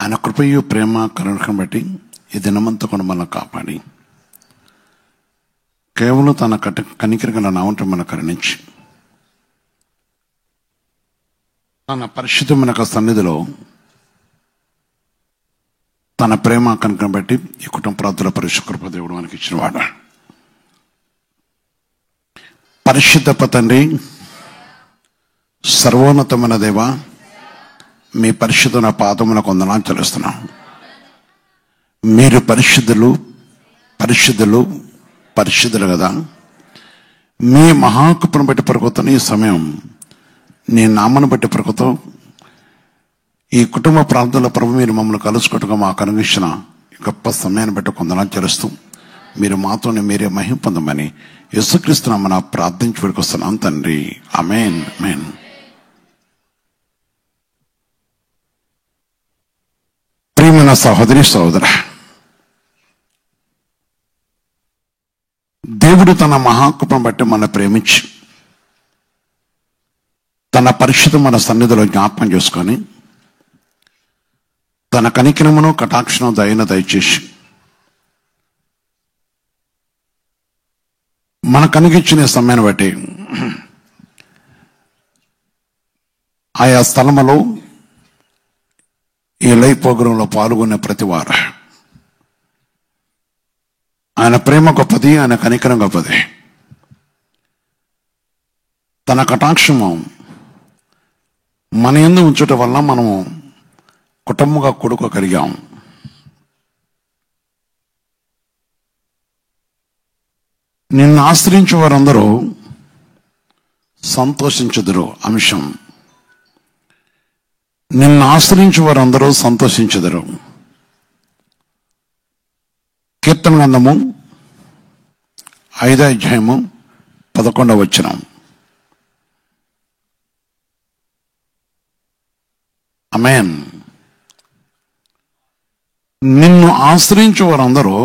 ఆయన కృపయు ప్రేమ కరుణను బట్టి ఈ దినమంతా కూడా మనం కాపాడి కేవలం తన కనికరగల నామంటే మనం కరుణించి తన పరిశుద్ధమైన సన్నిధిలో తన ప్రేమ కనుకను బట్టి ఈ కుటుంబ ప్రార్థన పరిశుద్ధ దేవుడు మనకి ఇచ్చినవాడు. పరిశుద్ధ తండ్రి, సర్వోన్నతమైన దేవ, మీ పరిశుద్ధ పాదములకు వందనాలు చెల్లిస్తున్నాం. మీరు పరిశుద్ధులు పరిశుద్ధులు పరిశుద్ధులు కదా. మీ మహాకృపను బట్టి పరుగుతున్న ఈ సమయం నీ నామను బట్టి పరుగుతాం. ఈ కుటుంబ ప్రాంతంలో ప్రభు మీరు మమ్మల్ని కలుసుకోవటంగా మాకు అనుగ్రహించిన గొప్ప సమయాన్ని బట్టి వందనాలు చెల్లిస్తూ మీరు మాతోనే మీరే మహిమ పొందమని యేసుక్రీస్తు నామమున ప్రార్థించి వేడుకొస్తున్నాం తండ్రి. ఆమేన్ ఆమేన్. ప్రియమైన సహోదరి సహోదర, దేవుడు తన మహాకృపను బట్టి మన ప్రేమించి తన పరిశుద్ధమైన సన్నిధిలో జ్ఞాపకం చేసుకొని తన కనికరమును కటాక్షను దయను దయచేసి మన కనిగించిన సమయాన్ని బట్టి ఆయా స్థలములో ఈ లైవ్ ప్రోగ్రాంలో పాల్గొనే ప్రతి వారు ఆయన ప్రేమ గొప్పది, ఆయన కనికరం గొప్పది. తన కటాక్షము మన యందు ఉంచటం వల్ల మనము కుటుంబంగా కొడుకోగలిగాం. నిన్ను ఆశ్రయించే వారందరూ సంతోషించుదురు. అంశం, నిన్ను ఆశ్రయించే వారందరూ సంతోషించుదురు. కీర్తన గ్రంథము 5వ అధ్యాయము 11వ వచనం. ఆమేన్. నిన్ను ఆశ్రయించే వారందరూ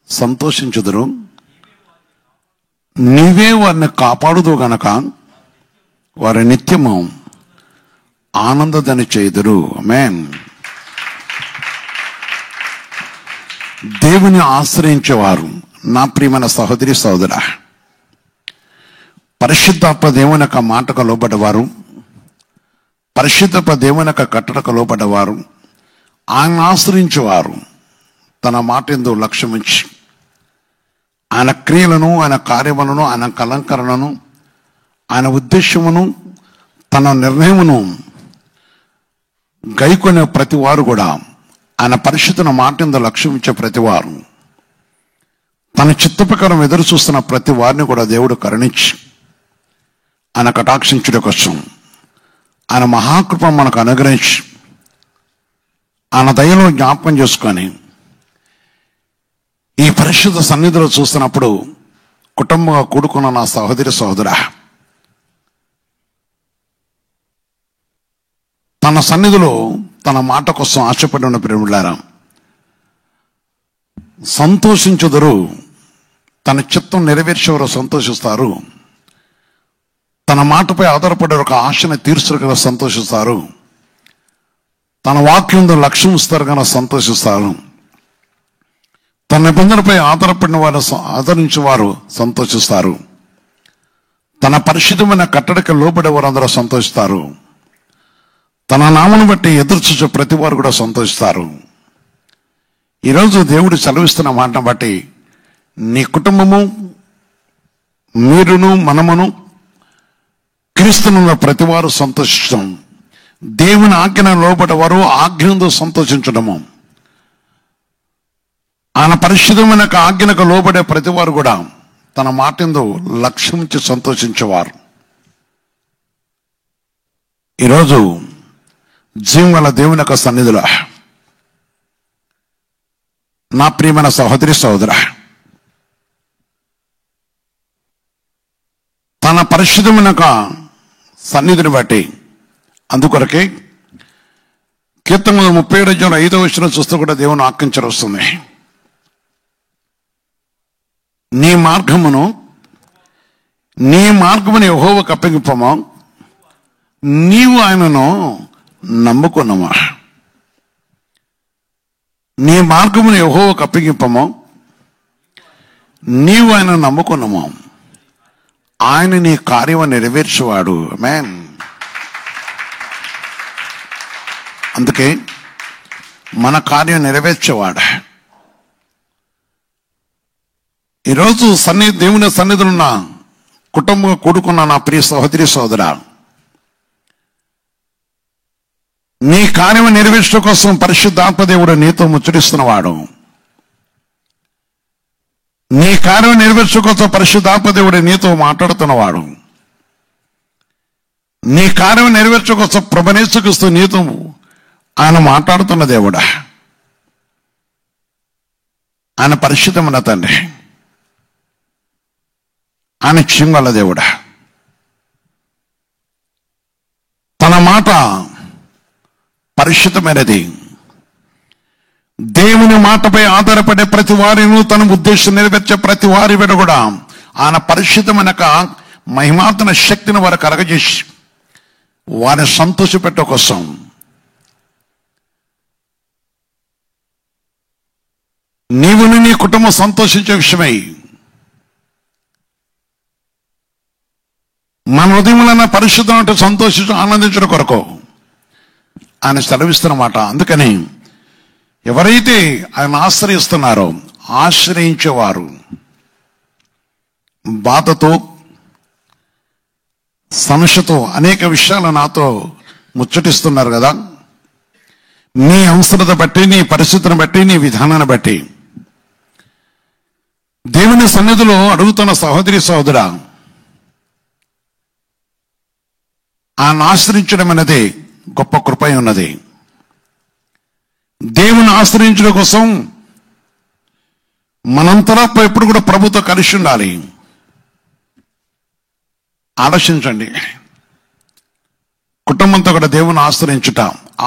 సంతోషించుదురు, నీవే వారిని కాపాడుదు గనక వారి నిత్యము ఆనందదని చేయుదురు. ఆమేన్. దేవుని ఆశ్రయించేవారు, నా ప్రియమైన సహోదరి సహోదర, పరిశుద్ధాత్మ దేవుని యొక్క మాటకు లోబడ్డవారు, పరిశుద్ధ దేవుని యొక్క కట్టడకు లోబడ్డవారు, ఆయన ఆశ్రయించేవారు తన మాట యందు లక్ష్యం ఉంచి ఆయన క్రియలను, ఆయన కార్యములను, ఆయన కలంకరణను, ఆయన ఉద్దేశమును, తన నిర్ణయమును గైకొనే ప్రతి వారు కూడా, ఆయన పరిశుద్ధన మాట యందు లక్ష్యం ఇచ్చే ప్రతి వారు, తన చిత్త ప్రకారం ఎదురు చూస్తున్న ప్రతి వారిని కూడా దేవుడు కరుణించి ఆయన కటాక్షించుట కోసం ఆయన మహాకృప మనకు అనుగ్రహించి ఆయన దయలో జ్ఞాపకం చేసుకొని ఈ పరిశుద్ధ సన్నిధిలో చూస్తున్నప్పుడు కుటుంబంగా కూడుకున్న నా సహోదరి సహోదర, తన సన్నిధిలో తన మాట కోసం ఆశపడి ఉన్న ప్రేమిలారా, సంతోషించుదురు. తన చిత్తం నెరవేర్చేవారు సంతోషిస్తారు. తన మాటపై ఆధారపడే ఒక ఆశని తీర్చరు కదా సంతోషిస్తారు. తన వాక్యంలో లక్ష్యం ఇస్తారు కదా సంతోషిస్తారు. తన నిబంధనపై ఆధారపడిన వారు, ఆదరించే వారు సంతోషిస్తారు. తన పరిశుద్ధమైన కట్టడికి లోబడే వారు అందరూ సంతోషిస్తారు. తన నామను బట్టి ఎదురు చూసే ప్రతి వారు కూడా సంతోషిస్తారు. ఈరోజు దేవుడు సెలవిస్తున్న మాటను బట్టి నీ కుటుంబము, మీరును, మనమును, క్రీస్తునున్న ప్రతి వారు సంతోషించడం, దేవుని ఆజ్ఞను లోబడ్డవారు ఆజ్ఞంతో సంతోషించడము, ఆయన పరిశుద్ధమైన ఆజ్ఞకు లోబడే ప్రతి వారు కూడా తన మాట యందు లక్ష్యం ఇచ్చి సంతోషించేవారు. ఈరోజు జీవగల దేవుని యొక్క సన్నిధిలో నా ప్రియమైన సహోదరి సహోదర, తన పరిశుద్ధమైన సన్నిధిని బట్టి అందుకొరకే కీర్తన 37:5 చూస్తూ కూడా దేవుని వాక్యం వస్తుంది. నీ మార్గమును యెహోవాకు అప్పగింపము, నీవు ఆయనను నమ్ముకున్నావా. నీ మార్గమును యెహోవాకు అప్పగింపము, నీవు ఆయన నమ్ముకున్నాము, ఆయన నీ కార్యము నెరవేర్చేవాడు. ఆమేన్. అందుకే మన కార్యం నెరవేర్చేవాడు. ఈరోజు దేవుని సన్నిధిలో ఉన్న కుటుంబం కూడుకున్న నా ప్రియ సహోదరి సోదరా, నీ కార్యం నెరవేర్చడం కోసం పరిశుద్ధాత్మ దేవుడు నీతో ముచ్చటిస్తున్నవాడు. నీ కార్యం నెరవేర్చడం కోసం పరిశుద్ధాత్మ దేవుడు నీతో మాట్లాడుతున్నవాడు. నీ కార్యం నెరవేర్చడం కోసం ప్రభువైన యేసుక్రీస్తు నీతో ఆయన మాట్లాడుతున్న దేవుడా. ఆయన పరిశుద్ధమైన తండ్రి, ఆయన చింగల దేవుడా. తన మాట పరిశుద్ధమైనది. దేవుని మాటపై ఆధారపడే ప్రతి వారిని తన ఉద్దేశం నెరవేర్చే ప్రతి వారి వెడ కూడా ఆయన పరిశుద్ధమైన మహిమాతన శక్తిని వారు కలగజేసి వారిని సంతోషపెట్టే కోసం నీవు నీ కుటుంబం సంతోషించే విషయమై మన హృదయములైన పరిశుద్ధం అంటే సంతోషించడం ఆనందించడం కొరకు ఆయన సెలవిస్తున్నమాట. అందుకని ఎవరైతే ఆయన ఆశ్రయిస్తున్నారో, ఆశ్రయించేవారు బాధతో సమస్యతో అనేక విషయాలు నాతో ముచ్చటిస్తున్నారు కదా. నీ అవసరత బట్టి, నీ పరిస్థితిని బట్టి, నీ విధానాన్ని బట్టి దేవుని సన్నిధిలో అడుగుతున్న సహోదరి సహోదరా, ఆయన ఆశ్రయించడం అనేది గొప్ప కృప ఉన్నది. దేవుని ఆశ్రయించడం కోసం మనంతరా ఎప్పుడు కూడా ప్రభుతో కలిసి ఉండాలి. ఆలోచించండి, కుటుంబంతో కూడా దేవుని ఆశ్రయించుట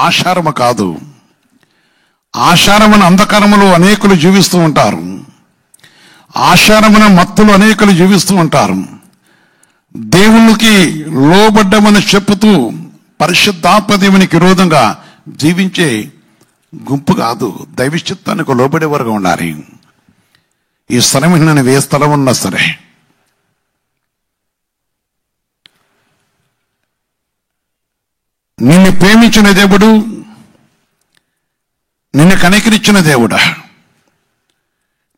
ఆషారము కాదు. ఆషారమైన అంధకారములు అనేకులు జీవిస్తూ ఉంటారు. ఆషారమైన మత్తులు అనేకులు జీవిస్తూ ఉంటారు. దేవునికి లోబడ్డమని చెప్పుతూ పరిశుద్ధాత్మ దేవునికి విరోధంగా జీవించే గుంపు కాదు. దైవ చిత్తానికి లోబడే వరకు ఉండాలి. ఈ స్థలం నేను ఏ స్థలం ఉన్నా సరే నిన్ను ప్రేమించిన దేవుడు, నిన్ను కనికరించిన దేవుడా,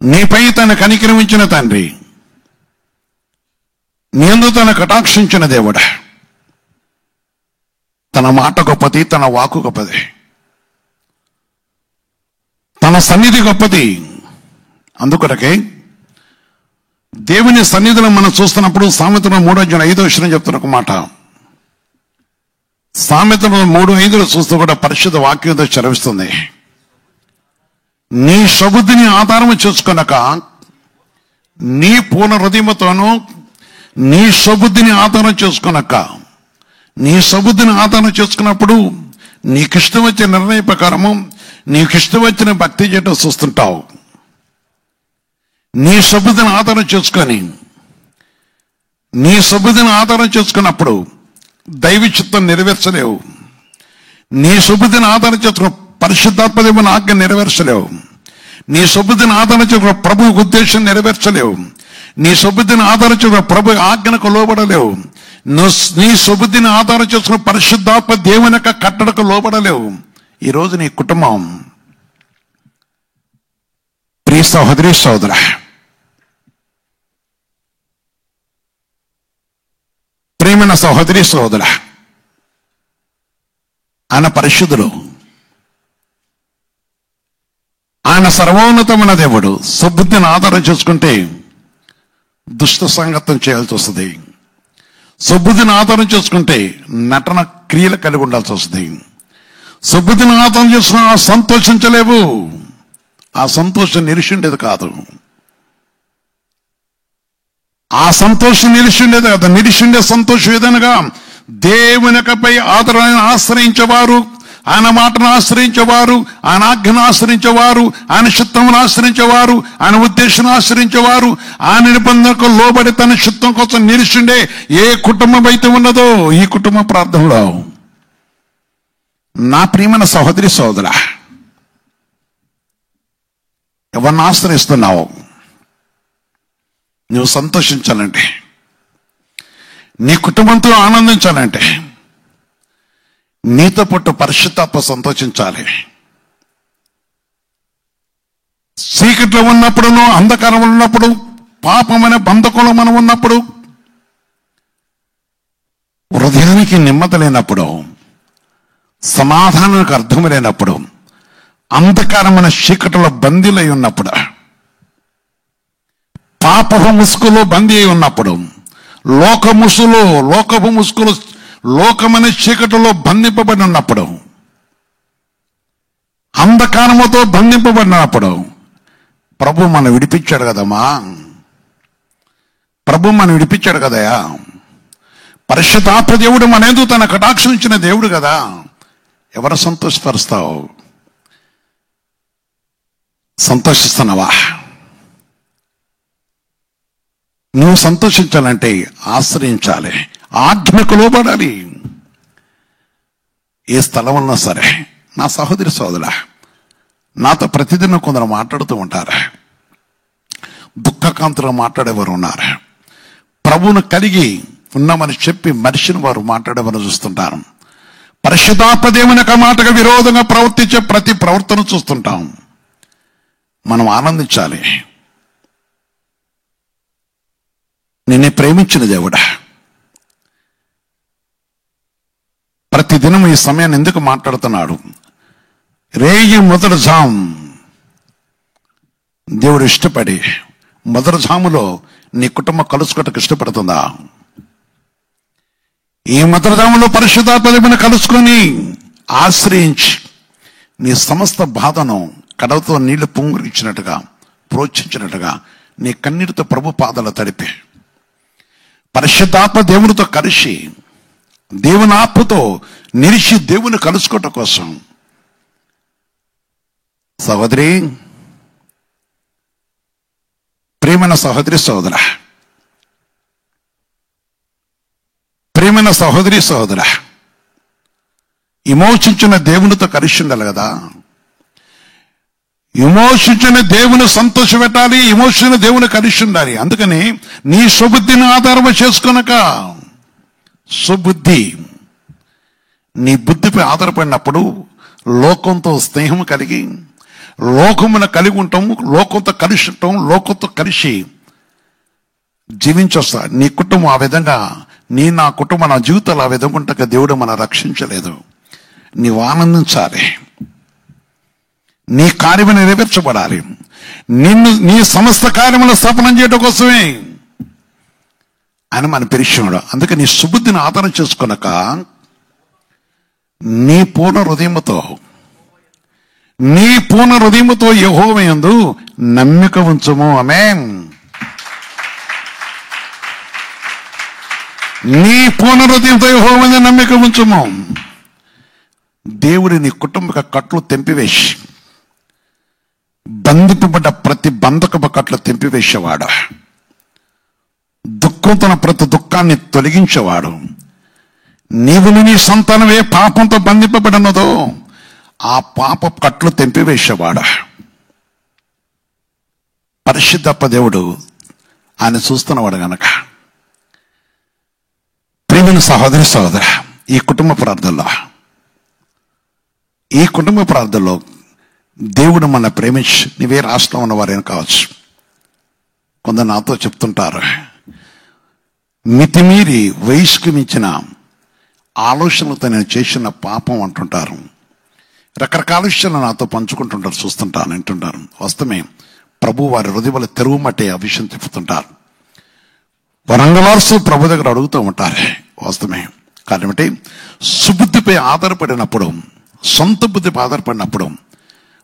నీపై తన కనికరించిన తండ్రి, నీందు తన కటాక్షించిన దేవుడా. తన మాట గొప్పది, తన వాకు గొప్పది, తన సన్నిధి గొప్పది. అందుకొరకే దేవుని సన్నిధిలో మనం చూస్తున్నప్పుడు సామెతలు 3:5 చెప్తున్న ఒక మాట. సామెతలు 3:5 చూస్తూ కూడా పరిశుద్ధ వాక్యంతో చదివిస్తుంది. నీ సబుద్ధిని ఆధారం చేసుకొనక, నీ పూర్ణ హృదయముతోనూ నీ సబుద్ధిని ఆధారం చేసుకొనక, నీ సబుద్ధిని ఆధారం చేసుకున్నప్పుడు నీకిష్టం వచ్చిన నిర్ణయ ప్రకారము నీకిష్టం వచ్చిన భక్తి చేయటం చూస్తుంటావు. నీ సబుద్ధిని ఆధారం చేసుకొని, నీ సబుద్ధిని ఆధారం చేసుకున్నప్పుడు దైవ చిత్తం నెరవేర్చలేవు. నీ సబుద్ధిని ఆధారం చేసుకున్న పరిశుద్ధాత్మ దేవుని ఆజ్ఞ నెరవేర్చలేవు. నీ సబుద్ధిని ఆధారం చేసుకున్న ప్రభు ఉద్దేశం నెరవేర్చలేవు. నీ సబుద్ధిని ఆధారం చేసుకున్న ప్రభు ఆజ్ఞకు లోబడలేవు. నీ సబుద్ధిని ఆధారం చేసుకున్న పరిశుద్ధాత్మ దేవుని యొక్క కట్టడకు లోబడలేవు. ఈరోజు నీ కుటుంబం, ప్రియ సహోదరి సోదర, ప్రేమైన సహోదరి సోదర, ఆయన పరిశుద్ధుడు, ఆయన సర్వోన్నతమైన దేవుడు. సబుద్ధిని ఆధారం చేసుకుంటే దుష్ట సంగతం చేయాల్సి వస్తుంది. సబుద్ధిని ఆధారం చేసుకుంటే నటన క్రియలు కలిగి ఉండాల్సి వస్తుంది. సబుద్ధిని ఆధారం చేసుకుని సంతోషించలేవు. ఆ సంతోషం నిలిచిండేది కాదు. ఆ సంతోషం నిలిచిండేది కాదు. నిలిచిండే సంతోషం ఏదనగా దేవునిపై ఆధారాన్ని ఆశ్రయించేవారు, ఆయన మాటను ఆశ్రయించేవారు, ఆయన ఆజ్ఞను ఆశ్రయించేవారు, ఆయన చిత్తమును ఆశ్రయించేవారు, ఆయన ఉద్దేశం ఆశ్రయించేవారు, ఆయన నిబంధనకు లోబడి తన చిత్తం కోసం నిలిచిండే ఏ కుటుంబం అయితే ఉన్నదో ఈ కుటుంబ ప్రార్థనలో నా ప్రియమైన సహోదరి సోదర, ఎవరిని ఆశ్రయిస్తున్నావు? నువ్వు సంతోషించాలంటే, నీ కుటుంబంతో ఆనందించాలంటే, నీతో పాటు పరిశుద్ధాత్మ సంతోషించాలి. చీకట్లో ఉన్నప్పుడును, అంధకారంలో ఉన్నప్పుడు, పాపమైన బంధకంలో మనం ఉన్నప్పుడు, హృదయానికి నెమ్మది లేనప్పుడు, సమాధానానికి అర్థం లేనప్పుడు, అంధకారమైన చీకటిలో బందీలై ఉన్నప్పుడు, పాపపు ముసుగులో బందీ అయి ఉన్నప్పుడు, లోకపు ముసుగులో లోకమనే చీకటిలో బంధింపబడి ఉన్నప్పుడు, అంధకారముతో బంధింపబడినప్పుడు ప్రభు మనం విడిపించాడు కదమ్మా. ప్రభు మనం విడిపించాడు కదయా. పరిశుద్ధాత్మ దేవుడు మనేందు తన కటాక్షించిన దేవుడు కదా. ఎవరు సంతోషపరుస్తావు? సంతోషిస్తున్నావా? నువ్వు సంతోషించాలంటే ఆశ్రయించాలి, ఆజ్ఞకు లోబడాలి. ఏ స్థలం ఉన్నా సరే, నా సహోదరి సోదరుడా, నాతో ప్రతిదినం కొందరు మాట్లాడుతూ ఉంటారు. దుఃఖకాంతులు మాట్లాడేవారు ఉన్నారు. ప్రభువును కలిగి ఉన్నామని చెప్పి మనిషిని వారు మాట్లాడేవారు చూస్తుంటారు. పరిశుద్ధాత్మ దేవుని యొక్క మాటకు విరోధంగా ప్రవర్తించే ప్రతి ప్రవర్తన చూస్తుంటాం. మనం ఆనందించాలి. నిన్నే ప్రేమించిన దేవుడా, ప్రతిదినం ఈ సమయాన్ని ఎందుకు మాట్లాడుతున్నాడు? రేయి మొదటి జాము దేవుడు ఇష్టపడి, మొదటి జాములో నీ కుటుంబం కలుసుకోవటకు ఇష్టపడుతుందా? ఈ మొదటి జాములో పరిశుద్ధాత్మ దేవుని కలుసుకొని ఆశ్రయించి నీ సమస్త బాధను కడవతో నీళ్లు పొంగురిచ్చినట్టుగా, ప్రోక్షించినట్టుగా నీ కన్నీటితో ప్రభు పాదాలు తడిపి, పరిశుద్ధాత్మ దేవునితో కలిసి, దేవుని ఆత్మతో నిలిచి దేవుని కలుసుకోవటం కోసం, సహోదరి, ప్రియమైన సహోదరి సోదరా, ప్రియమైన సహోదరి సోదరా, విమోచించిన దేవునితో కలిసి ఉండాలి కదా. విమోచించిన దేవుని సంతోష పెట్టాలి, విమోచించిన దేవుని కలిసి ఉండాలి. అందుకని నీ సుబుద్ధిని ఆధారం చేసుకొనక, సుబుద్ధి నీ బుద్ధిపై ఆధారపడినప్పుడు లోకంతో స్నేహం కలిగి, లోకమును కలిగి ఉంటాము, లోకంతో కలిసి ఉంటాం, లోకంతో కలిసి జీవించొస్తా. నీ కుటుంబం ఆ విధంగా, నా కుటుంబం, నా జీవితాలు ఆ విధంగా ఉంటాక దేవుడు మనం రక్షించలేదు. నీవు ఆనందించాలి, నీ కార్యము నెరవేర్చబడాలి. నీ సమస్త కార్యములు సఫలం చేయడం కోసమే ఆయన మన పిలిచాడు. అందుకే నీ సుబుద్ధిని ఆధారం చేసుకొనక నీ పూర్ణ హృదయముతో యెహోవా యందు నమ్మిక ఉంచుము. ఆమేన్. నీ పూర్ణ హృదయంతో యెహోవా యందు నమ్మిక ఉంచుము. దేవుడి నీ కుటుంబ కట్లు తెంపివేసి, బంధింపబడ్డ ప్రతి బంధకపు కట్లు తెంపివేసేవాడు, దుఃఖంతో ప్రతి దుఃఖాన్ని తొలగించేవాడు. నీవు నీ సంతానం ఏ పాపంతో బంధింపబడినదో ఆ పాప కట్లు తెంపివేసేవాడు. పరిశుద్ధప్ప దేవుడు ఆయన చూస్తున్నవాడు గనక, ప్రియమైన సహోదరి సహోదర, ఈ కుటుంబ ప్రార్థనలో దేవుడు మన ప్రేమించి, నీవే రాష్ట్రం ఉన్నవారైనా కావచ్చు, కొందరు నాతో చెప్తుంటారు, మితిమీరి వయసుకు మించిన ఆలోచనలతో నేను చేసిన పాపం అంటుంటారు. రకరకాల విషయాలు నాతో పంచుకుంటుంటారు, చూస్తుంటాను, వింటుంటారు. వాస్తవమే, ప్రభు వారి హృదయాలు తెరువుమట్టే ఆ విషయం చెప్తుంటారు. వరంగవార్సు ప్రభు దగ్గర అడుగుతూ ఉంటారు. వాస్తవమే. కారణం ఏంటి? సుబుద్ధిపై ఆధారపడినప్పుడు, సొంత బుద్ధిపై ఆధారపడినప్పుడు,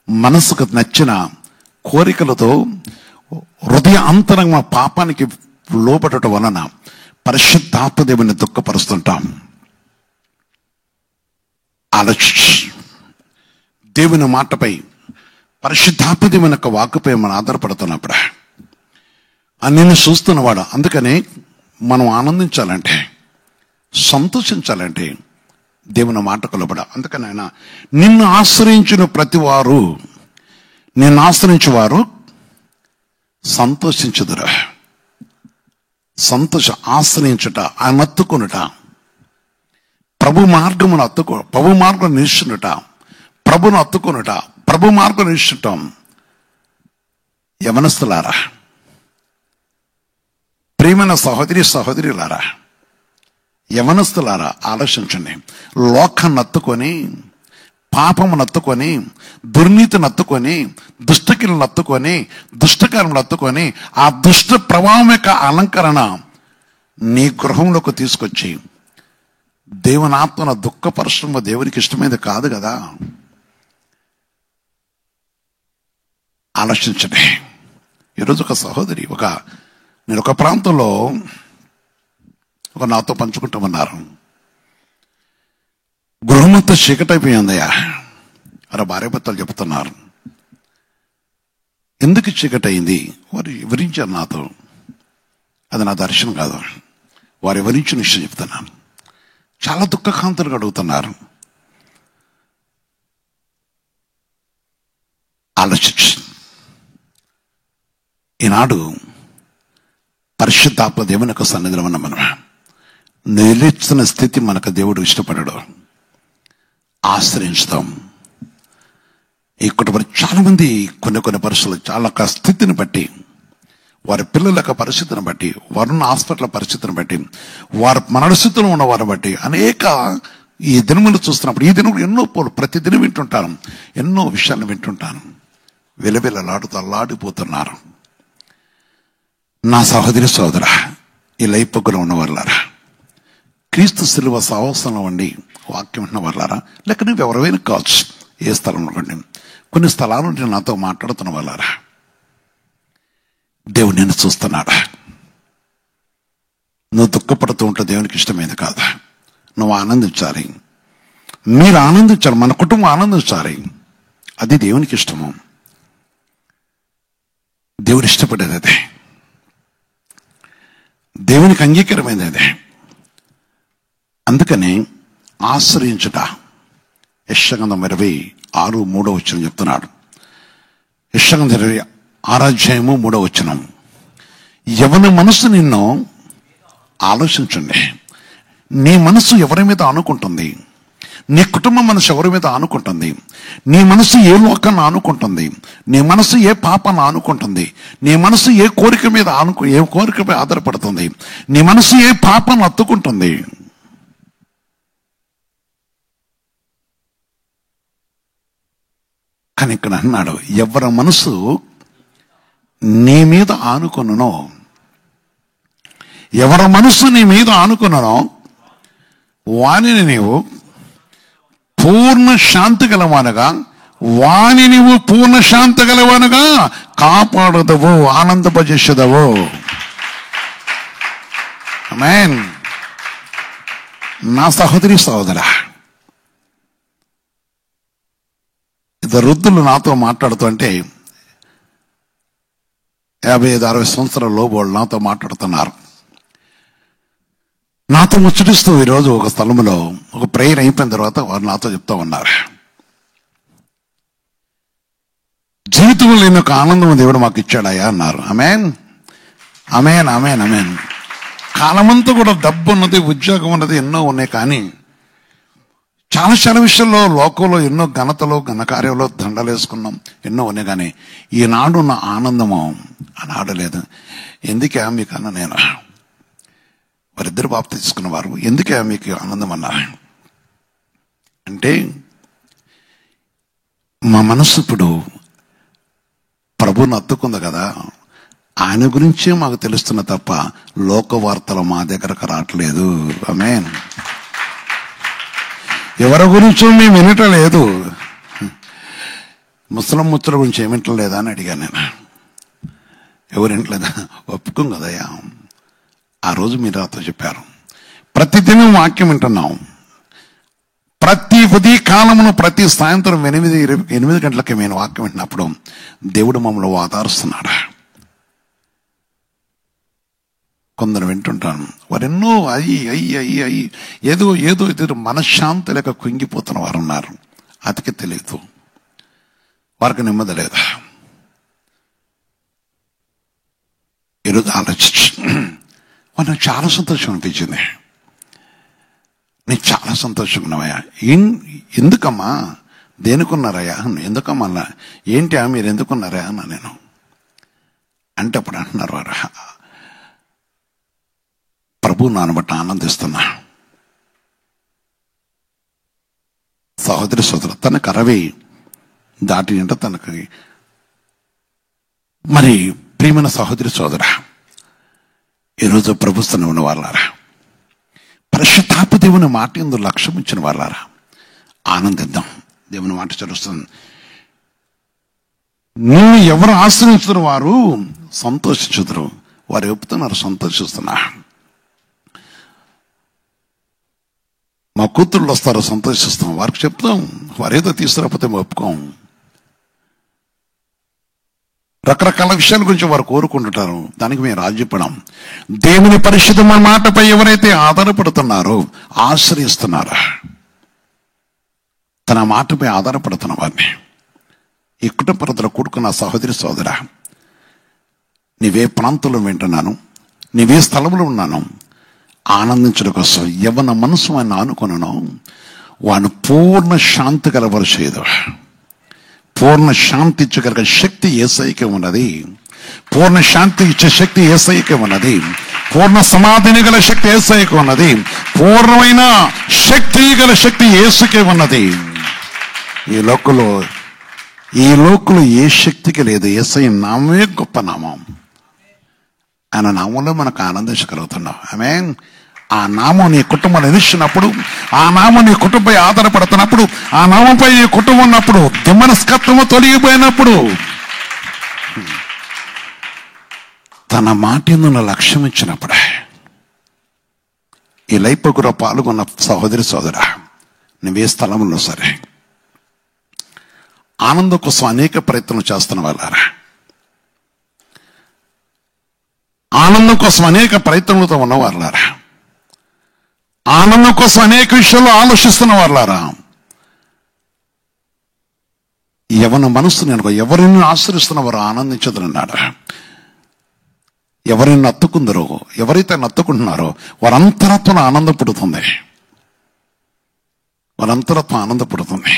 మనసుకు నచ్చిన కోరికలతో హృదయ అంతరంగ పాపానికి లోబడటం వలన పరిశుద్ధాత్మ దేవుని దుఃఖపరుస్తుంటాం. ఆలోచించి దేవుని మాటపై, పరిశుద్ధాత్మ దేవుని యొక్క వాక్కుపై మనం ఆధారపడుతున్నప్పుడు నిన్ను చూస్తున్నవాడు. అందుకనే మనం ఆనందించాలంటే, సంతోషించాలంటే దేవుని మాట కొలబడ. అందుకని ఆయన నిన్ను ఆశ్రయించిన ప్రతి వారు, నిన్ను ఆశ్రయించేవారు సంతోషించుదురు. ఆశ్రయించుట, ఆయన అత్తుకొనుట, ప్రభు మార్గం నిలుచునుట, ప్రభును అత్తుకొనుట, ప్రభు మార్గం నిలుచుంటాం. యవనస్తులారా, ప్రియమైన సహోదరులారా, యవనస్తులారా ఆలోచించండి. లోకాన్ని అత్తుకొని, పాపమును అత్తుకొని, దుర్నీతిని అత్తుకొని, దుష్టకిలను అత్తుకొని, దుష్టకాలను అత్తుకొని, ఆ దుష్ట ప్రభావం యొక్క అలంకరణ నీ గృహంలోకి తీసుకొచ్చి దేవుని ఆత్మను దుఃఖపరచడం దేవునికి ఇష్టమైనది కాదు కదా. ఆలోచించండి. ఈరోజు ఒక సహోదరి నేను ఒక ప్రాంతంలో నాతో పంచుకుంటామన్నారు. గృహమంతా చీకటైపోయిందయ్యా. వారి భార్యాభర్తలు చెప్తున్నారు, ఎందుకు చీకటైంది? వారు వివరించారు నాతో. అది నా దర్శనం కాదు, వారు వివరించిన విషయం చెప్తున్నాను. చాలా దుఃఖకాంతులుగా అడుగుతున్నారు. ఆలోచించి ఈనాడు పరిశుద్ధాత్మ దేవుని యొక్క సన్నిధిలో ఉన్న మనం నిలిచిన స్థితి మనకు దేవుడు ఇష్టపడడు. ఆశ్రయించుతాం. ఈ కుటుంబం చాలా మంది కొన్ని పరిస్థితులు, చాలా స్థితిని బట్టి, వారి పిల్లల యొక్క పరిస్థితిని బట్టి, వారున్న హాస్పిటల్ పరిస్థితిని బట్టి, వారి మనస్థితిలో ఉన్న వారిని బట్టి అనేక ఈ దినములు చూస్తున్నప్పుడు, ఈ దినములు ఎన్నో ప్రతి దినం వింటుంటాను, ఎన్నో విషయాలను వింటుంటాను. విలవిలలాడుతూ అల్లాడిపోతున్నారు. నా సహోదర, ఈ లైపగ్గులో ఉన్న వాళ్ళారా, క్రీస్తు శిలువ సహవాసంలో ఉండి వాక్యం ఉన్న వాళ్ళారా, లేక నువ్వు ఎవరైనా కావచ్చు, ఏ స్థలంలో ఉండి, కొన్ని స్థలాల నుండి నాతో మాట్లాడుతున్న వాళ్ళారా, దేవుడు నిన్ను చూస్తున్నాడా? నువ్వు దుఃఖపడుతూ ఉంటే దేవునికి ఇష్టమైంది కాదు. నువ్వు ఆనందించాలి, మీరు ఆనందించాలి, మన కుటుంబం ఆనందించాలి. అది దేవునికి ఇష్టము. దేవుడు ఇష్టపడేది అదే, దేవునికి అంగీకారమైనది అదే. అందుకని ఆశ్రయించుట. యెషయా 26:3 చెప్తున్నాడు. యెషయా 6:3 ఎవరి మనసు నిన్ను ఆలోచించండి. నీ మనసు ఎవరి మీద ఆనుకుంటుంది? నీ కుటుంబం మనసు ఎవరి మీద ఆనుకుంటుంది? నీ మనసు ఏ లోకాన్ని ఆనుకుంటుంది? నీ మనసు ఏ పాపాన్ని ఆనుకుంటుంది? నీ మనసు ఏ కోరిక మీద ఆధారపడుతుంది? నీ మనసు ఏ పాపాన్ని అత్తుకుంటుంది? కానీ ఇక్కడ అన్నాడు, ఎవరి మనసు నీ మీద ఆనుకొనునో, ఎవరి మనసు నీ మీద ఆనుకొనునో వానిని నీవు పూర్ణ శాంతి గలవానుగా, వాని నీవు పూర్ణ శాంతి గలవానుగా కాపాడుదవు, ఆనందపజేసేదవు. ఆమేన్. నా సహోదరా, ఇద్దరు వృద్ధులు నాతో మాట్లాడుతూ అంటే 55-60 సంవత్సరాల లోపు వాళ్ళు నాతో మాట్లాడుతున్నారు. నాతో ముచ్చటిస్తూ ఈరోజు ఒక స్థలంలో ఒక ప్రేయర్ అయిపోయిన తర్వాత వారు నాతో చెప్తా ఉన్నారు, జీవితంలో లేని ఒక ఆనందం దేవుడు మాకు ఇచ్చాడయా అన్నారు. ఆమేన్, ఆమేన్, ఆమేన్, ఆమేన్. కాలమంతా కూడా డబ్బు ఉన్నది, ఉద్యోగం ఉన్నది, ఎన్నో ఉన్నాయి. కానీ చాలా విషయాల్లో లోకంలో ఎన్నో ఘనతలు, ఘనకార్యాలు, దండలు వేసుకున్నాం, ఎన్నో ఉన్నాయి. కానీ ఈనాడు ఉన్న ఆనందము ఆనాడు లేదు. ఎందుకే మీకు అన్న, నేను వారిద్దరు బాప్తి తీసుకున్నవారు, ఎందుకే మీకు ఆనందం అన్నా అంటే, మా మనసు ఇప్పుడు ప్రభువుని అత్తుకుంది కదా, ఆయన గురించే మాకు తెలుస్తున్న తప్ప లోక వార్తలు మా దగ్గరకు రావట్లేదు. ఆమేన్. ఎవరి గురించో మేము వినటం లేదు. ముసలం ముచ్చల గురించి ఏమి వింటలేదా అని అడిగాను నేను. ఎవరు వింటలేదా? ఒప్పుకోం కదయ్యా. ఆ రోజు మీరు నాతో చెప్పారు, ప్రతిదినం వాక్యం వింటున్నాం, ప్రతి ఉదయ కాలమును, ప్రతి సాయంత్రం 8 గంటలకి మేము వాక్యం వింటున్నప్పుడు దేవుడు మమ్మల్ని ఆదరిస్తున్నాడు. కొందరు వింటుంటాను, వారు ఎన్నో అయ్యి ఏదో మనశ్శాంతి లేక కుంగిపోతున్న వారు ఉన్నారు. అతికి తెలియదు, వారికి నెమ్మది లేదా. నాకు చాలా సంతోషం అనిపించింది. నేను చాలా సంతోషంగా ఉన్నావయ్యా. ఎందుకమ్మా, దేనికున్నారయ్యా? ఎందుకమ్మా అలా? ఏంటి మీరు ఎందుకున్నారా అన్నా నేను అంటే, అప్పుడు అంటున్నారు వారు, ప్రభు నాన్న బట్టి ఆనందిస్తున్నా. సహోదరి సోదరు, తనకు 60 దాటి అంటే తనకి మరి ప్రియమైన సహోదరి సోదర, ఈరోజు ప్రభుత్వం ఉన్న వాళ్ళారా, పరిశుద్ధాత్మ దేవుని మాట యందు లక్ష్యం ఇచ్చిన వాళ్ళారా, ఆనందిద్దాం. దేవుని మాట చదువుతుంది, నువ్వు ఎవరు ఆశ్రయించుతారు వారు సంతోషించుతారు. వారు చెప్తున్నారు సంతోషిస్తున్నా. మా కూతుళ్ళు వస్తారు సంతోషిస్తాం, వారికి చెప్తాం. వారేదో తీసుకురాకపోతే ఒప్పుకోం. రకరకాల విషయాల గురించి వారు కోరుకుంటుంటారు, దానికి మేము రాజ్యపడం. దేవుని పరిశుద్ధమైన మాటపై ఎవరైతే ఆధారపడుతున్నారో, ఆశ్రయిస్తున్నారా, తన మాటపై ఆధారపడుతున్న వారిని, ఈ కుటుంబరతలో కూడుకున్న సహోదరి సోదర, నీవే ప్రాంతంలో వింటున్నాను, నీవే స్థలంలో ఉన్నాను, ఆనందించడం కోసం యవ్వన మనసు అని ఆనుకున్నాను. వాడిని పూర్ణ శాంతి కలవరు చేయదు. పూర్ణ శాంతి ఇచ్చగలిగే శక్తి యేసయ్యకే ఉన్నది. పూర్ణ శాంతి ఇచ్చే శక్తి యేసయ్యకే ఉన్నది. పూర్ణ సమాధిని గల శక్తి యేసయ్యకే ఉన్నది. పూర్ణమైన శక్తి గల శక్తి యేసుకే ఉన్నది. ఈ లోకంలో ఏ శక్తికి లేదు. యేసయ్య నామే గొప్ప నామం. ఆయన నామంలో మనకు ఆనందించగలుగుతున్నాం. ఆమేన్. ఆ నామం నీ కుటుంబాన్ని నిలిచినప్పుడు, ఆ నామం నీ కుటుంబపై ఆధారపడుతున్నప్పుడు, ఆ నామంపై నీ కుటుంబం ఉన్నప్పుడు, దుమ్మనస్కత్వము తొలగిపోయినప్పుడు, తన మాట యందు లక్ష్యం ఇచ్చినప్పుడే, ఈ లైపగుర పాల్గొన్న సహోదరి సోదర, నువ్వే స్థలంలో సరే, ఆనందం కోసం అనేక ప్రయత్నం చేస్తున్న వాళ్ళారా, ఆనందం కోసం అనేక ప్రయత్నాలతో ఉన్నవారులారా, ఆనందం కోసం అనేక విషయాల్లో ఆలోచిస్తున్న వాళ్ళారా, యవన మనస్సు నేను ఎవరిని ఆశ్రయిస్తున్న వారు ఆనందించదన్నాడు. ఎవరిని నత్తుకుందరో, ఎవరైతే నత్తుకుంటున్నారో వారి అంతరాత్మ ఆనందపడుతుంది. వారి అంతరాత్మ ఆనందపడుతుంది.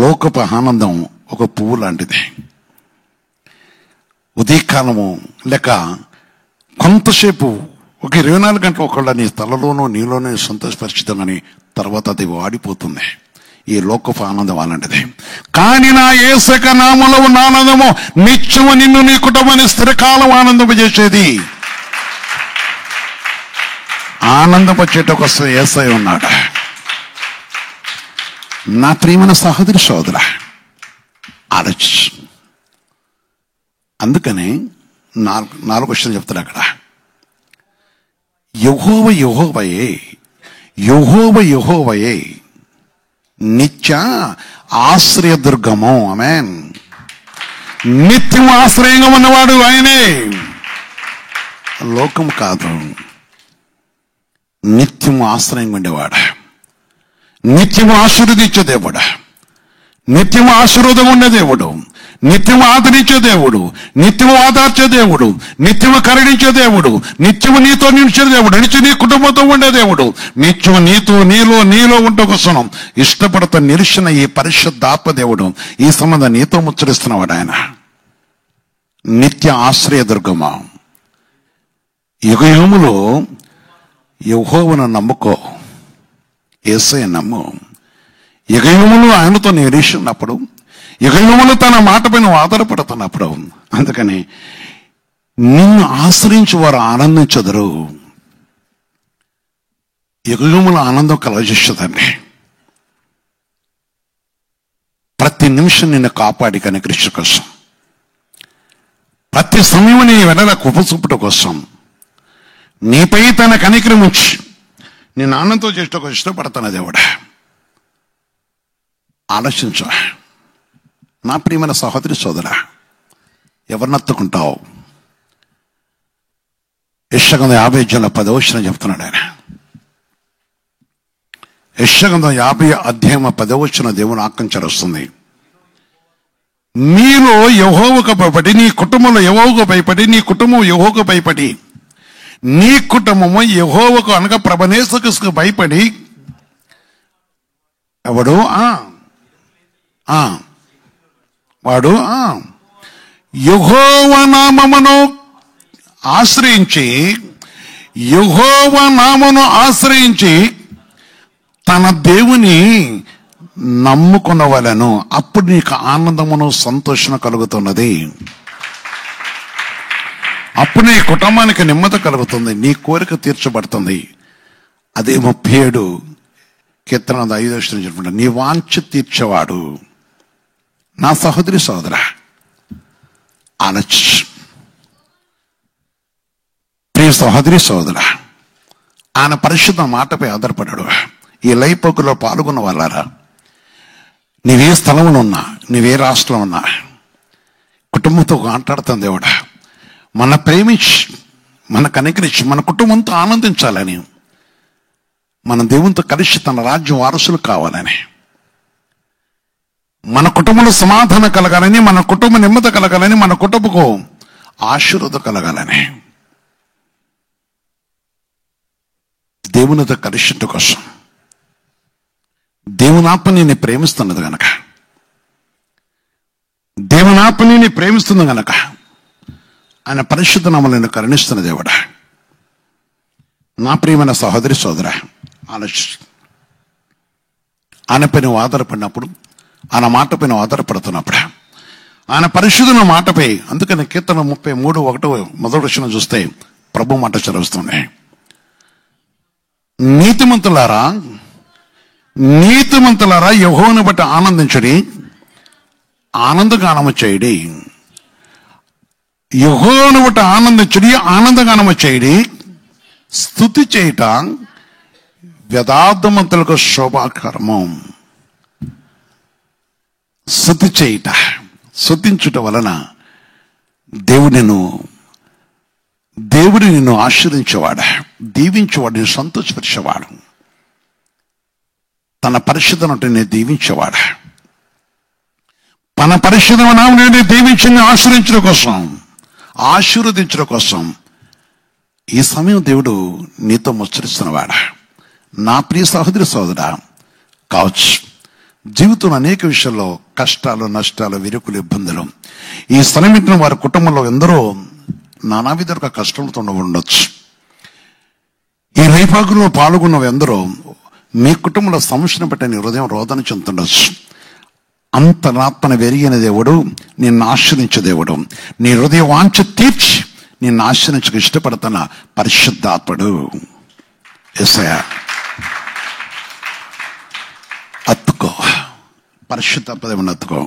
లోకపు ఆనందం ఒక పువ్వు లాంటిది. ఉదయకాలము లేక కొంతసేపు ఒక 24 గంటలు ఒకళ్ళ నీ తలలోనూ నీలోనే సంతోషపరిచితమని తర్వాత అది వాడిపోతుంది. ఈ లోకపు ఆనందం అలాంటిది. కానీ నా యేసయ్య నామములో ఉన్న ఆనందము నిత్యము నిన్ను నీ కుటుంబాన్ని స్థిరకాలం ఆనందింపజేసేది. ఆనందపచేట కోసం యేసయ్య ఉన్నాడు. నా ప్రియమైన సహోదరి సోదర, ఆలోచించు. అందుకని 4 విషయాలు చెప్తాడు అక్కడ. యెహోవయే నిత్య ఆశ్రయదుర్గము. ఆమేన్. నిత్యం ఆశ్రయంగా ఉన్నవాడు ఆయనే, లోకం కాదు. నిత్యం ఆశ్రయంగా ఉండేవాడు, నిత్యం ఆశీర్వదించే దేవుడు, నిత్యం ఆశీర్వాదం ఉండే దేవుడు, నిత్యం ఆదరించే దేవుడు, నిత్యం ఆదార్చే దేవుడు, నిత్యము కరుణించే దేవుడు, నిత్యము నీతో నిలిచే దేవుడు, నిత్యం నీ కుటుంబంతో ఉండే దేవుడు, నిత్యము నీలో ఉంటే కోసం ఇష్టపడుతూ నిలిచిన ఈ పరిశుద్ధాత్మ దేవుడు ఈ సంబంధం నీతో ముచ్చరిస్తున్నవాడు. ఆయన నిత్య ఆశ్రయదుర్గమా. యుగయుగములో యెహోవాను నమ్ముకో, యేసయ్య నమ్ము. యుగయుగములు ఆయనతో నిలిచినప్పుడు, యుగయుగములు తన మాటపై నువ్వు ఆధారపడుతున్నప్పుడు, అందుకని నిన్ను ఆశ్రయించి వారు ఆనందించదురు. యుగయుగముల ఆనందం కలగజేస్తుందండి. ప్రతి నిమిషం నిన్ను కాపాడి కనికరించడం కోసం, ప్రతి సమయం నీ వెనక కృపచూపుట కోసం, నీపై తన కనికరం ఉంచి నేను ఆనందంతో చేస్తూ ఇష్టపడతాను దేవుడా. ఆలోచించు నా ప్రియమైన సహోదరి సోదర, ఎవరు నత్తుకుంటావు? యెషయా 50:10 చెప్తున్నాడు ఆయన. యెషయా 50:10 దేవుని ఆకాంక్ష వస్తుంది. మీలో యెహోవాకు భయపడి, నీ కుటుంబంలో యెహోవాకు భయపడి, నీ కుటుంబం యెహోవాకు భయపడి, నీ కుటుంబము యెహోవాకు అనగా ప్రభునేసుకు భయపడి ఎవడు వాడు యెహోవా నామమును ఆశ్రయించి తన దేవుని నమ్ముకున్నవలను అప్పుడు నీకు ఆనందమును సంతోషం కలుగుతున్నది. అప్పుడు నీ కుటుంబానికి నెమ్మది కలుగుతుంది, నీ కోరిక తీర్చబడుతుంది. అదే 37 కీర్తన 5వ చెప్పండి, నీ వాంఛ తీర్చేవాడు. నా సహోదరి సహోదరా, ప్రియ సహోదరి సహోదరా, ఆయన పరిశుద్ధ మాటపై ఆధారపడ్డాడు. ఈ లైవ్ పోకులో పాల్గొన్న వాళ్ళారా, నీవే స్థలంలో ఉన్నా, నీవే రాష్ట్రంలో ఉన్నా, కుటుంబంతో మాట్లాడుతాం దేవుడా, మన ప్రేమించి, మన కనికరించి, మన కుటుంబంతో ఆనందించాలని, మన దేవునితో కలిసి తన రాజ్యం వారసులు కావాలని, మన కుటుంబంలో సమాధానం కలగాలని, మన కుటుంబ నెమ్మది కలగాలని, మన కుటుంబకు ఆశీర్వాదం కలగాలని దేవునితో కలిసిట కోసం, దేవుని ఆత్మ నిన్ను ప్రేమిస్తున్నది గనక, దేవుని ఆత్మ నిన్ను ప్రేమిస్తుంది గనక ఆయన పరిశుద్ధ నామమున నిన్ను కరుణిస్తున్న దేవుడా. నా ప్రియమైన సహోదరి సోదరా, ఆయనపై నువ్వు ఆధారపడినప్పుడు, ఆయన మాటపై నువ్వు ఆధారపడుతున్నప్పుడు, ఆయన పరిశుద్ధ మాటపై, అందుకని కీర్తన 33:1 మొదటి వచనం చూస్తే ప్రభు మాట చదివిస్తుంది, నీతిమంతులారా యెహోవాను బట్టి ఆనందించడి, ఆనందగానము చేయడి. యెహోవాను బట్టి ఆనందించడి, ఆనందగానము చేయడి. స్తుతి చేయట యథార్థవంతులకు శోభాకరము. స్తుతి చేయుట, స్తుతించుట వలన దేవుడు నిన్ను ఆశీర్వదించేవాడు, దీవించేవాడు, నిన్ను సంతోషపరిచేవాడు, తన పరిశుద్ధను నేను దీవించేవాడు, తన పరిశుద్ధను దీవించి ఆశీర్వదించడం కోసం ఈ సమయం దేవుడు నీతో ముచ్చరిస్తున్నవాడు. నా ప్రియ సహోదరి సహోదరా, కావచ్చు జీవితంలో అనేక విషయాల్లో కష్టాలు, నష్టాలు, విరుకులు, ఇబ్బందులు, ఈ స్థలమిట్టిన వారి కుటుంబంలో ఎందరో నానా విధాలుగా కష్టంతో ఉండొచ్చు. ఈ రైపాగులో పాల్గొన్న ఎందరో మీ కుటుంబంలో సమస్యను బట్టి నీ హృదయం రోదన చెందుతుండొచ్చు. అంతరాత్మన వెరిగిన దేవుడు, నిన్ను ఆశ్రయించే దేవుడు, నీ హృదయ వాంఛ తీర్చి నిన్ను ఆశ్రయించక ఇష్టపడుతున్న పరిశుద్ధాత్ముడు యేసయ్య. అత్తుకో, పరిశుద్ధాత్మని అత్తుకో,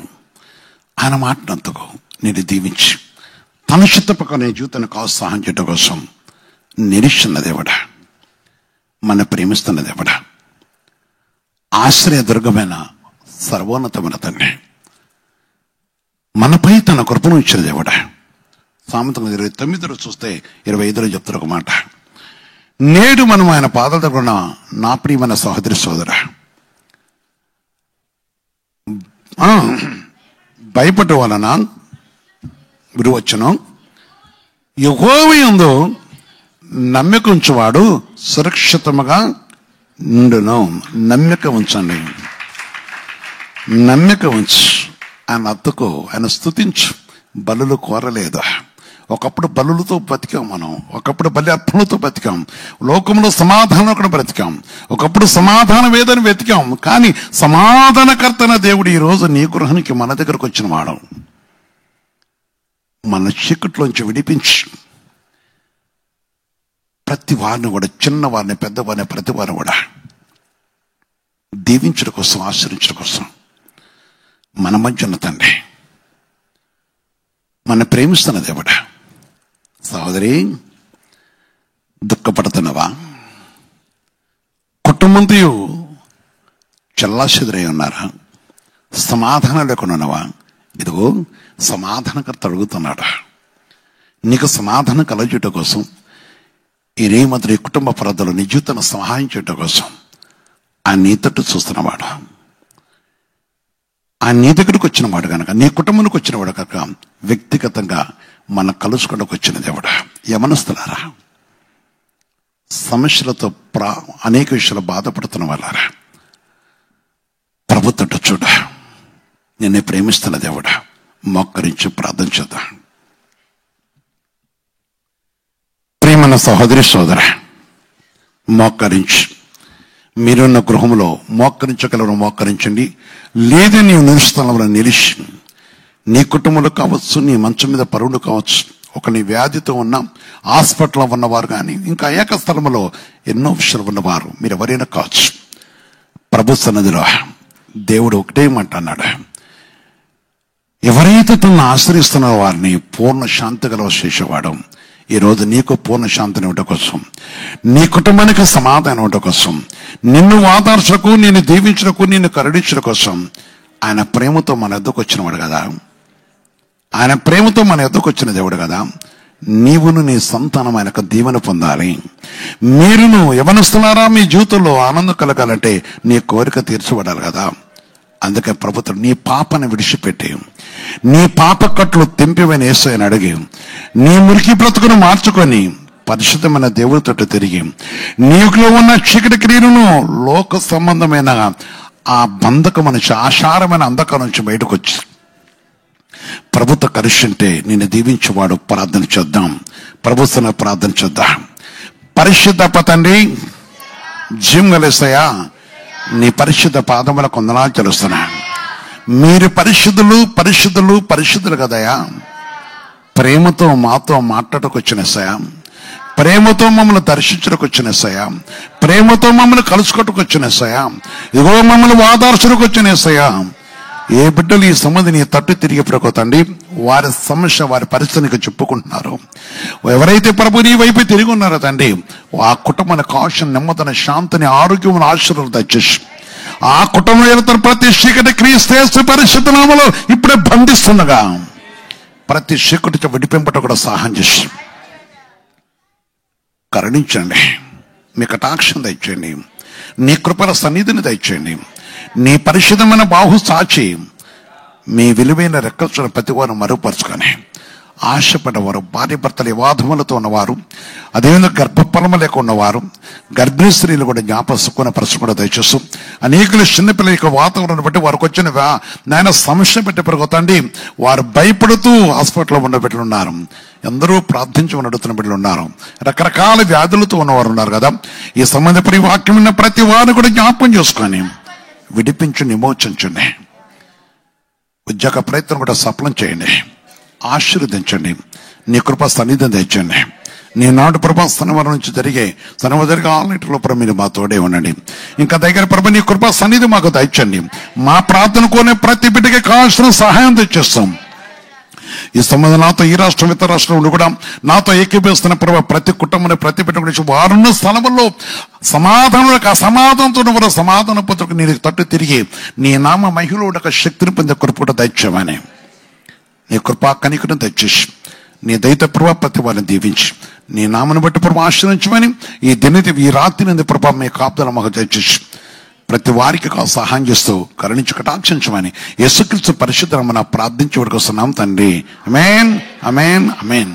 ఆయన మాటను అత్తుకో, నేను దీవించి తన చిత్తపక్క నీ జీవితాన్ని ప్రోత్సాహం చేయడం కోసం నిరీక్షణ దేవుడా, మన ప్రేమిస్తున్న దేవుడా, ఆశ్రయ దుర్గమైన సర్వోన్నతమైన తండ్రి, మనపై తన కృపను ఇచ్చిన దేవుడా. సామెతలు 29 చూస్తే 25 చెప్తారు ఒక మాట, నేడు మనం ఆయన పాదాల దగ్గర ఉన్న నా ప్రియమైన సహోదరి సోదరా, భయపడ్డ వలన గురువచ్చును, యెహోవా యందు నమ్మిక ఉంచువాడు సురక్షితముగా ఉండును. నమ్మిక ఉంచండి, నమ్మిక ఉంచు, ఆయన అత్తుకో, ఆయన స్తుతించు. బలులు కోరలేదు. ఒకప్పుడు బలులతో బతికాం మనం, ఒకప్పుడు బలి అర్పణలతో బతికాం, లోకంలో సమాధానం కూడా బ్రతికాం, ఒకప్పుడు సమాధానం ఏదని వెతికాం. కానీ సమాధానకర్తన దేవుడు ఈరోజు నీ గృహానికి మన దగ్గరకు వచ్చిన వాడు, మన చీకట్లోంచి విడిపించి ప్రతి వారిని కూడా, చిన్నవారిని, పెద్దవారిని, ప్రతి వారిని కూడా దీవించడం కోసం, ఆశ్రయించడం కోసం మన మధ్య ఉన్న తండ్రి, మన ప్రేమిస్తున్న దేవుడా. సహోదరి, దుఃఖపడుతున్నావా? కుటుంబంతో చెల్లాచెదురై ఉన్నారా? సమాధానం లేకుండా ఉన్నావా? ఇదిగో సమాధానకర్త అడుగుతున్నాడు. నీకు సమాధానం కలగజేయటం కోసం, ఈ రేమంత్రి కుటుంబ ప్రార్థనలో నీ జీవితాన్ని సహాయం చేయటం కోసం ఆయన నీ తట్టు చూస్తున్నవాడు, ఆయన నీ దగ్గరకు వచ్చినవాడు కనుక, నీ కుటుంబానికి వచ్చినవాడు కనుక, వ్యక్తిగతంగా మన కలుసుకోవడానికి వచ్చిన దేవుడు. యమనస్తులారా, సమస్యలతో అనేక విషయాలు బాధపడుతున్న వాళ్ళారా, ప్రభు తట్టు చూడ. నిన్నే ప్రేమిస్తున్న దేవుడా, మోకరించి ప్రార్థన చేద్దాం. ప్రియమైన సహోదరి సోదర, మోకరించి మీరున్న గృహంలో మోకరించగలరు మోకరించండి. లేదా నీవు నిలుస్తున్న నిలిచి, నీ కుటుంబంలో కావచ్చు, నీ మంచం మీద పరువులు కావచ్చు, ఒక నీ వ్యాధితో ఉన్న హాస్పిటల్లో ఉన్నవారు కానీ ఇంకా ఏక స్థలంలో ఎన్నో విషయాలు ఉన్నవారు మీరు ఎవరైనా కావచ్చు. ప్రభు సన్నిధిలో దేవుడు ఒకటే మాట అన్నాడు, ఎవరైతే తనను ఆశ్రయిస్తున్న వారిని పూర్ణ శాంతి గల చేసేవాడు. ఈరోజు నీకు పూర్ణ శాంతిని ఇవ్వడం కోసం, నీ కుటుంబానికి సమాధానం ఇవ్వడం కోసం, నిన్ను వాదార్చకు, నిన్ను దీవించకు, నిన్ను కరుణించడం కోసం ఆయన ప్రేమతో మన ఎద్దకు వచ్చినవాడు కదా. ఆయన ప్రేమతో మన ఎద్దకు వచ్చిన దేవుడు కదా. నీవును నీ సంతానం ఆయనకు దీవెన పొందాలి. మీరును యవనస్తులారా, మీ జీవితంలో ఆనందం కలగాలంటే నీ కోరిక తీర్చబడాలి కదా. అందుకే ప్రభుత్వం నీ పాపను విడిచిపెట్టి, నీ పాప కట్లు తెంపివని యేసయ్యని అడిగి, నీ మురికి బ్రతుకును మార్చుకొని పరిశుద్ధమైన దేవుడితో తిరిగి, నీకులో ఉన్న చీకటి క్రియలను, లోక సంబంధమైన ఆ బంధకం నుంచి, ఆశారమైన అంధకం నుంచి బయటకు వచ్చి ప్రభుత్వ కలిసి ఉంటే నిన్ను దీవించేవాడు. ప్రార్థన చేద్దాం, ప్రభుత్వ ప్రార్థన చేద్దాం. పరిశుద్ధ తండ్రి, జీవగలేసయ్యా, నీ పరిశుద్ధ పాదములకు వందనాలు చెల్లిస్తున్నా. మీరు పరిశుద్ధులు పరిశుద్ధులు పరిశుద్ధులు కదయా. ప్రేమతో మాతో మాట్లాడకు వచ్చిన సయా, ప్రేమతో మమ్మల్ని దర్శించడానికి వచ్చిన సయా, ప్రేమతో మమ్మల్ని కలుసుకోవడానికి వచ్చిన సయా, ఇదిగో మమ్మల్ని వాదార్చడానికి వచ్చిన సయా. ఏ బిడ్డలు ఈ సంబంధి నీ తట్టు తిరిగి తండ్రి, వారి సమస్య వారి పరిస్థితికి చెప్పుకుంటున్నారు. ఎవరైతే ప్రభు నీ వైపు తిరిగి ఉన్నారో తండ్రి, ఆ కుటుంబానికి కాషన్, నెమ్మదిని, శాంతిని, ఆరోగ్యం, ఆశీర్వాదాలు దయచేసి ఆ కుటుంబంలో ప్రతి చీకటి క్రీస్తు పరిశుద్ధ నామములో ఇప్పుడే బంధిస్తుండగా ప్రతి చీకటి విడిపింపట కూడా సహాయం చేసి కరుణించండి. మీ కటాక్షం దయచేయండి, నీ కృపల సన్నిధిని దయచేయండి. నీ పరిశుద్ధమైన బాహు సాచి మీ విలువైన రెక్కల్చిన ప్రతి వారు మరుగుపరుచుకొని, ఆశపడ్డవారు, భార్య భర్తలు వివాదములతో ఉన్నవారు, అదేవిధంగా గర్భఫలము లేక ఉన్నవారు, గర్భిణీ స్త్రీలు కూడా జ్ఞాపకం పరచకుండా దయచేస్తూ, అనేకులు చిన్నపిల్లల యొక్క వాతావరణం బట్టి వారికి వచ్చిన నాయన సమస్య పెట్టి పెరుగుతండి. వారు భయపడుతూ హాస్పిటల్లో ఉన్న బిడ్డలు ఉన్నారు, ఎందరూ ప్రార్థించమని అడుగుతున్న బిడ్డలు ఉన్నారు, రకరకాల వ్యాధులతో ఉన్నవారు ఉన్నారు కదా. ఈ సంబంధపడి వాక్యం ఉన్న ప్రతి వారిని కూడా జ్ఞాపకం చేసుకొని విడిపించి విమోచించండి. ఉద్యోగ ప్రయత్నం కూడా సఫలం చేయండి, ఆశీర్వదించండి. నీ కృప సన్నిధిని తెచ్చండి. నీ నాటు ప్రభా శనివారం నుంచి జరిగే ఆన్నిటిలో ప్రభు మీరు మా తోడే ఉండండి. ఇంకా దగ్గర ప్రభు నీ కృప సన్నిధి మాకు దయచండి. మా ప్రార్థన కోనే ప్రతి బిడ్డకి కావాల్సిన సహాయం తెచ్చేస్తాం. ఈ సంబంధం నాతో ఈ రాష్ట్రం ఇతర రాష్ట్రం ఉండి కూడా నాతో ఏకీభవిస్తున్న ప్రభావ ప్రతి కుటుంబాన్ని, ప్రతి బిడ్డ గురించి వారున్న స్థలంలో సమాధానంలో అసమాధానంతో సమాధాన పుత్రకు నీ తట్టు తిరిగి నీ నామ మహిళ ఒక శక్తిని పొందే కృప దయచేయమని, నీ కృపా కనికను దయచేసి నీ దయతో ప్రభావ ప్రతి వారిని దీవించి నీ నామను బట్టి ప్రభావ ఆశ్రయించమని, ఈ దినది ఈ రాత్రి నుండి ప్రభావ మీ కాపుదల మాకు దయచేసి ప్రతి వారికి సహాయం చేస్తూ కరుణించి కటాక్షించమని యేసుక్రీస్తు పరిశుద్ధ నామమున ప్రార్థించి వస్తున్నాం తండ్రి. ఆమేన్, ఆమేన్, ఆమేన్.